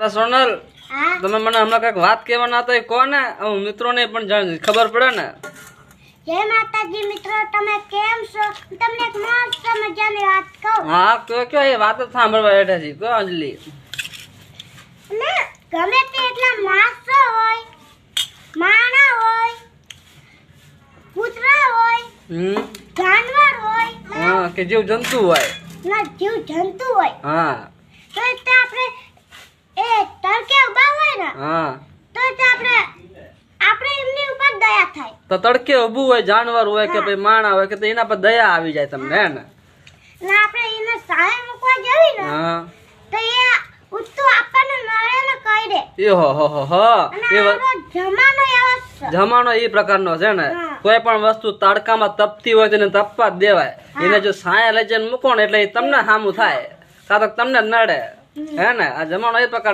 સોનલ તમે મને હમણાં કઈક વાત કહેવાના હતા કોને હું મિત્રોને પણ ખબર પડે ને. જય માતાજી મિત્રો, તમે કેમ છો? તમને એક મસ્ત મજાની વાત કહું. હા કયો એ વાત જ સાંભળવા બેઠા છે. કયો અંજલિ? ને ગમે તે એટલા માણસો હોય, માણા હોય, કૂતરા હોય, જાનવર હોય, હા કે જીવ જંતુ હોય, ના જીવ જંતુ હોય, હા તો તે આપણે એ તડકે ઉભા હોય ને, હા તો તે આપણે એમની ઉપર દયા થાય. તો તડકે ઊભું હોય જાનવર હોય કે ભાઈ માણા હોય કે તો એના પર દયા આવી જાય તમને હે ને. ને આપણે એને સાય મૂકવા જવી ને, હા તો એ ઉત્તુ આપણને નળે ને કહી દે. એ હો અને આપણો જમાનો એવો છે. જમાનો એ પ્રકારનો છે ને. કોઈ પણ વસ્તુ તડકામાં તપતી હોય તેને તપવા જ દેવાય. એને જો સાયા લઈ જઈને મૂકો ને એટલે એ તમને સામું થાય કાં તો તમને નડે હે ને. આ જમાનો એ પ્રકાર